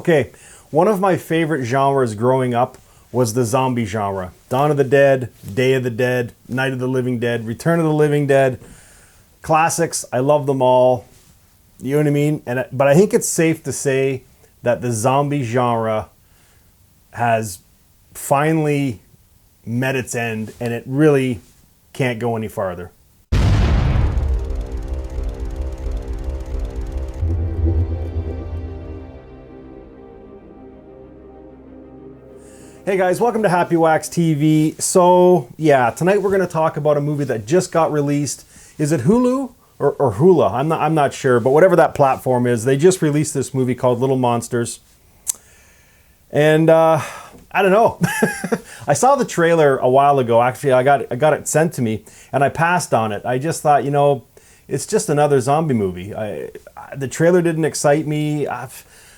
Okay, one of my favorite genres growing up was the zombie genre. Dawn of the Dead, Day of the Dead, Night of the Living Dead, Return of the Living Dead. Classics, I love them all. You know what I mean? But I think it's safe to say that the zombie genre has finally met its end, and it really can't go any farther. Hey guys, welcome to Happywax TV. So yeah, tonight we're going to talk about a movie that just got released. Is it HULU or HULA? I'm not sure, but whatever that platform is, they just released this movie called Little Monsters. And I don't know. I saw the trailer a while ago. Actually, I got it sent to me, and I passed on it. I just thought, it's just another zombie movie. The trailer didn't excite me.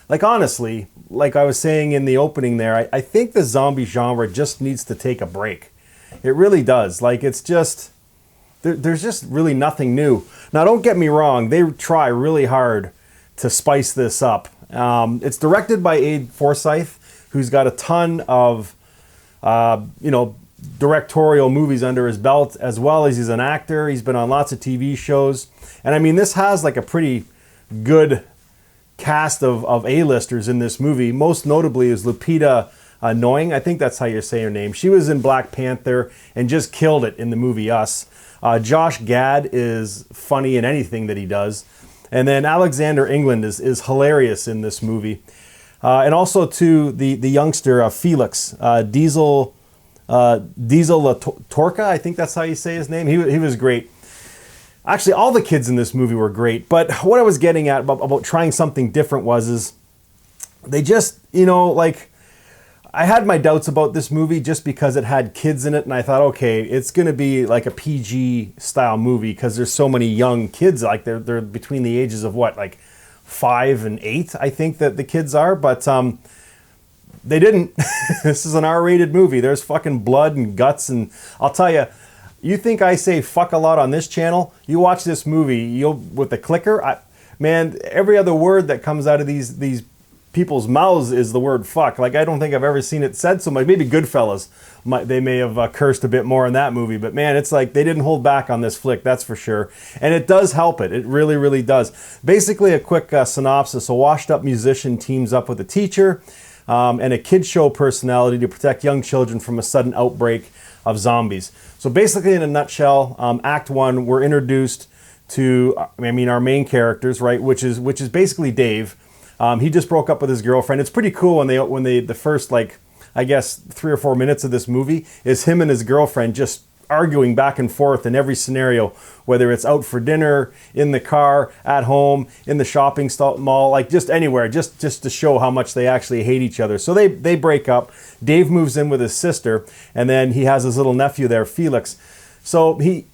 Like, honestly, like I was saying in the opening there, I think the zombie genre just needs to take a break. It really does. Like, it's just, there's just really nothing new. Now, don't get me wrong. They try really hard to spice this up. It's directed by Abe Forsyth, who's got a ton of, directorial movies under his belt, as well as he's an actor. He's been on lots of TV shows. And I mean, this has like a pretty good cast of A-listers in this movie. Most notably is Lupita Nyong'o. I think that's how you say her name. She was in Black Panther and just killed it in the movie Us. Josh Gad is funny in anything that he does. And then Alexander England is hilarious in this movie. And also to the youngster Felix, Diesel Torca, I think that's how you say his name. He was great. Actually, all the kids in this movie were great, but what I was getting at about trying something different is they just, I had my doubts about this movie just because it had kids in it, and I thought, okay, it's going to be like a PG style movie because there's so many young kids, like they're between the ages of what, like 5 and 8, I think that the kids are, but they didn't. This is an R-rated movie. There's fucking blood and guts, and I'll tell you, you think I say fuck a lot on this channel? You watch this movie, with the clicker, man, every other word that comes out of these people's mouths is the word fuck. Like, I don't think I've ever seen it said so much. Maybe Goodfellas, they may have cursed a bit more in that movie, but man, it's like they didn't hold back on this flick, that's for sure. And it does help it. It really, really does. Basically, a quick synopsis. A washed-up musician teams up with a teacher and a kid show personality to protect young children from a sudden outbreak of zombies. So basically, in a nutshell, Act 1, we're introduced to, our main characters, right? Which is basically Dave. He just broke up with his girlfriend. It's pretty cool when the first, like, I guess 3 or 4 minutes of this movie is him and his girlfriend just arguing back and forth in every scenario, whether it's out for dinner, in the car, at home, in the shopping mall, like just anywhere, just to show how much they actually hate each other. So they break up. Dave moves in with his sister, and then he has his little nephew there, Felix. So he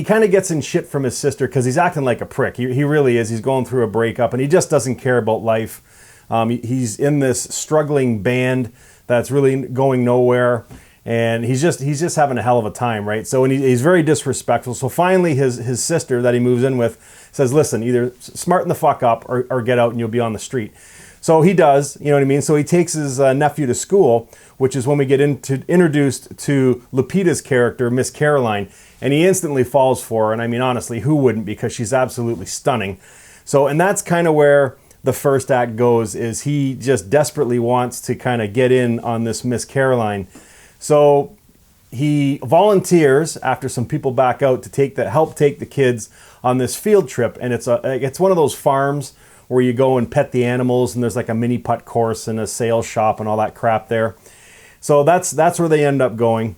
kind of gets in shit from his sister because he's acting like a prick. He really is. He's going through a breakup, and he just doesn't care about life. He's in this struggling band that's really going nowhere. And he's just having a hell of a time, right? So he's very disrespectful. So finally, his sister that he moves in with says, listen, either smarten the fuck up or get out and you'll be on the street. So he does, you know what I mean? So he takes his nephew to school, which is when we get introduced to Lupita's character, Miss Caroline. And he instantly falls for her. And I mean, honestly, who wouldn't? Because she's absolutely stunning. So, and that's kind of where the first act goes, is he just desperately wants to kind of get in on this Miss Caroline. So he volunteers after some people back out to help take the kids on this field trip, and it's one of those farms where you go and pet the animals, and there's like a mini putt course and a sales shop and all that crap there. So that's where they end up going,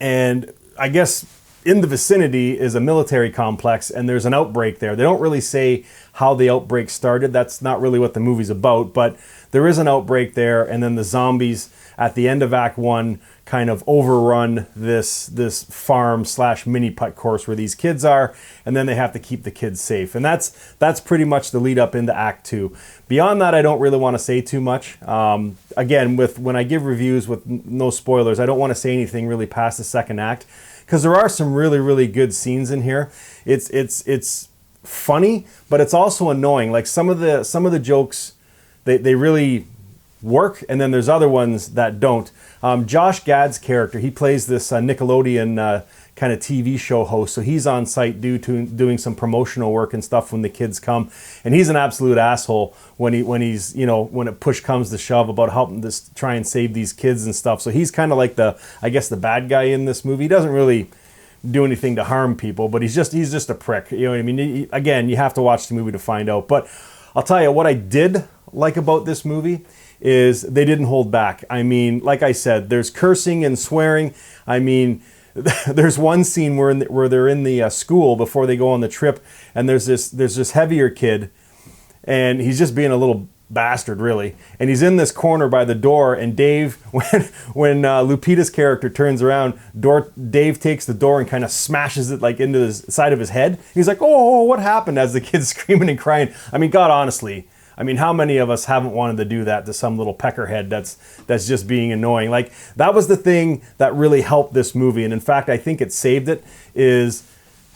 and I guess in the vicinity is a military complex, and there's an outbreak there. They don't really say how the outbreak started. That's not really what the movie's about, but there is an outbreak there, and then the zombies at the end of Act 1 kind of overrun this farm / mini putt course where these kids are, and then they have to keep the kids safe. And that's pretty much the lead up into Act 2. Beyond that, I don't really want to say too much. Again, when I give reviews with no spoilers, I don't want to say anything really past the second act, because there are some really, really good scenes in here. It's funny, but it's also annoying. Like some of the jokes they really work, and then there's other ones that don't. Josh Gad's character, he plays this Nickelodeon kind of TV show host, so he's on site doing some promotional work and stuff when the kids come, and he's an absolute asshole when he's when it push comes to shove about helping this try and save these kids and stuff. So he's kind of like the bad guy in this movie. He doesn't really do anything to harm people, but he's just a prick. You know what I mean? Again, you have to watch the movie to find out. But I'll tell you what I did like about this movie is they didn't hold back. I mean, like I said, there's cursing and swearing. I mean, there's one scene where they're in the school before they go on the trip, and there's this heavier kid, and he's just being a little bastard, really. And he's in this corner by the door, and Dave, when Lupita's character turns around, Dave takes the door and kind of smashes it like into the side of his head. He's like, "Oh, what happened?" As the kid's screaming and crying. I mean, God, honestly. I mean, how many of us haven't wanted to do that to some little peckerhead that's just being annoying? Like, that was the thing that really helped this movie. And in fact, I think it saved it, is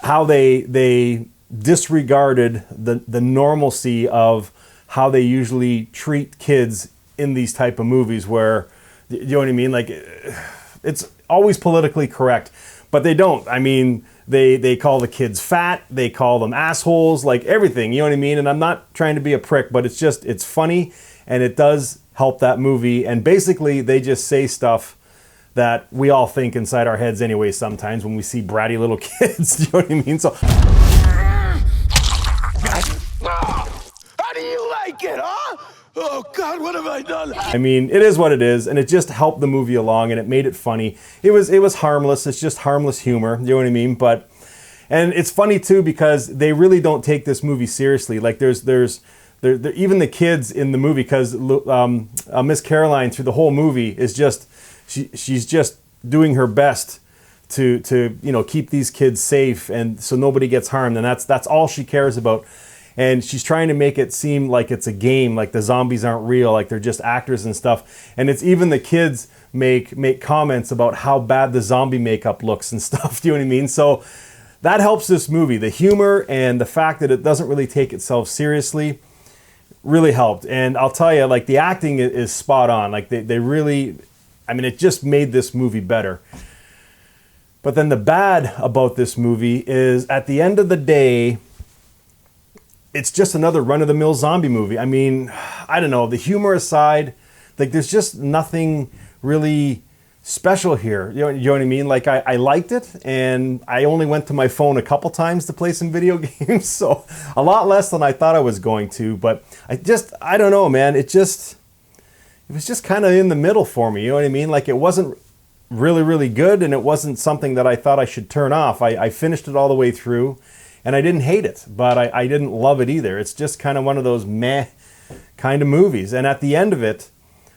how they disregarded the normalcy of how they usually treat kids in these type of movies where, you know what I mean? Like, it's always politically correct, but they don't. I mean, they call the kids fat, they call them assholes, like everything, you know what I mean? And I'm not trying to be a prick, but it's funny, and it does help that movie. And basically, they just say stuff that we all think inside our heads anyway sometimes when we see bratty little kids, do you know what I mean? So, how do you like it, huh? Oh God, what have I done? I mean, it is what it is, and it just helped the movie along, and it made it funny. It was harmless. It's just harmless humor. You know what I mean? And it's funny too because they really don't take this movie seriously. Like there's even the kids in the movie, because Miss Caroline through the whole movie is just she's just doing her best to keep these kids safe, and so nobody gets harmed, and that's all she cares about. And she's trying to make it seem like it's a game, like the zombies aren't real, like they're just actors and stuff. And it's even the kids make comments about how bad the zombie makeup looks and stuff. Do you know what I mean? So that helps this movie. The humor and the fact that it doesn't really take itself seriously really helped. And I'll tell you, like, the acting is spot on. Like they really, I mean, it just made this movie better. But then the bad about this movie is, at the end of the day, it's just another run-of-the-mill zombie movie. I mean, I don't know, the humor aside, like there's just nothing really special here. You know what I mean? Like I liked it, and I only went to my phone a couple times to play some video games, so a lot less than I thought I was going to. But I don't know, man. It was just kind of in the middle for me. You know what I mean? Like it wasn't really, really good, and it wasn't something that I thought I should turn off. I finished it all the way through. And I didn't hate it, but I didn't love it either. It's just kind of one of those meh kind of movies. And at the end of it,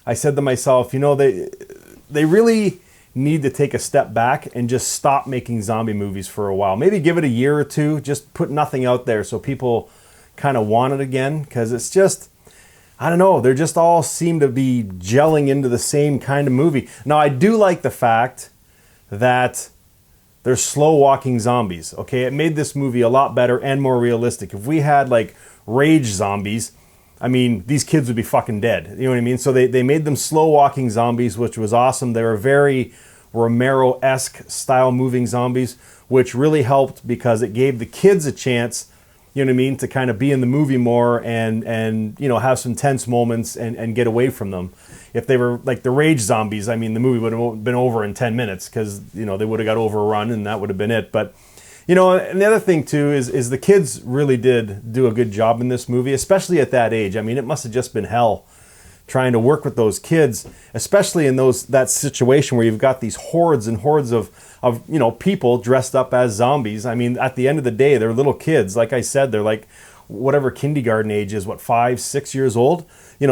I said to myself, they really need to take a step back and just stop making zombie movies for a while. Maybe give it a year or two, just put nothing out there so people kind of want it again. Because it's just, I don't know, they just all seem to be gelling into the same kind of movie. Now, I do like the fact that they're slow walking zombies, okay? It made this movie a lot better and more realistic. If we had like rage zombies, I mean, these kids would be fucking dead. You know what I mean? So they made them slow walking zombies, which was awesome. They were very Romero-esque style moving zombies, which really helped because it gave the kids a chance, you know what I mean, to kind of be in the movie more and have some tense moments and get away from them. If they were like the rage zombies, I mean, the movie would have been over in 10 minutes because, they would have got overrun and that would have been it. But, and the other thing too is the kids really did do a good job in this movie, especially at that age. I mean, it must have just been hell trying to work with those kids, especially in that situation where you've got these hordes and hordes of people dressed up as zombies. I mean, at the end of the day, they're little kids. Like I said, they're like whatever kindergarten age is, 5, 6 years old,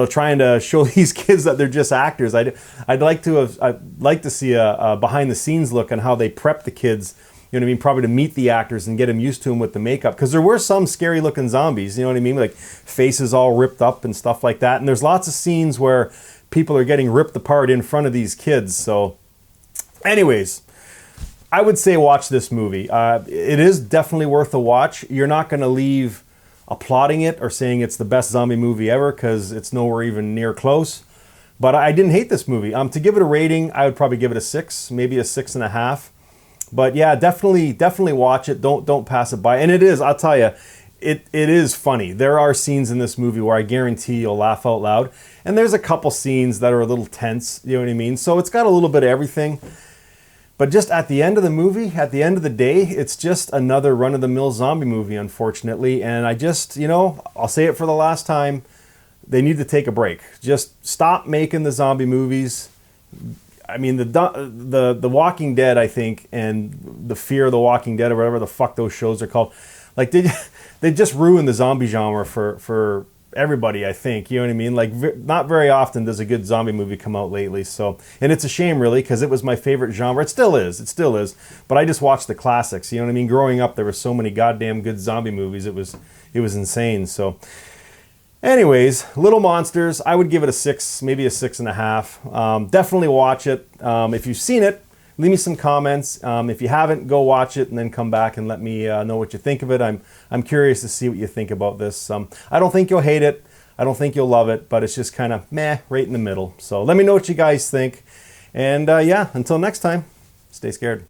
trying to show these kids that they're just actors. I'd like to see a behind the scenes look on how they prep the kids, you know what I mean, probably to meet the actors and get them used to them with the makeup. Because there were some scary looking zombies, you know what I mean, like faces all ripped up and stuff like that. And there's lots of scenes where people are getting ripped apart in front of these kids. So anyways, I would say watch this movie. It is definitely worth a watch. You're not going to leave applauding it or saying it's the best zombie movie ever, because it's nowhere even near close. But I didn't hate this movie. To give it a rating, I would probably give it a 6, maybe a 6.5. But yeah, definitely watch it. Don't pass it by. And it is, I'll tell you, it is funny. There are scenes in this movie where I guarantee you'll laugh out loud. And there's a couple scenes that are a little tense, you know what I mean? So it's got a little bit of everything. But just at the end of the movie, at the end of the day, it's just another run-of-the-mill zombie movie, unfortunately. And I just, I'll say it for the last time, they need to take a break. Just stop making the zombie movies. I mean, the Walking Dead, I think, and the Fear of the Walking Dead, or whatever the fuck those shows are called, like they just ruined the zombie genre for everybody, I think. You know what I mean? Like, not very often does a good zombie movie come out lately. So, and it's a shame, really, because it was my favorite genre. It still is. But I just watched the classics. You know what I mean? Growing up, there were so many goddamn good zombie movies. It was insane. So, anyways, Little Monsters, I would give it a 6, maybe a 6.5. Definitely watch it. If you've seen it, leave me some comments. If you haven't, go watch it and then come back and let me know what you think of it. I'm curious to see what you think about this. I don't think you'll hate it. I don't think you'll love it, but it's just kind of meh, right in the middle. So let me know what you guys think. And yeah, until next time, stay scared.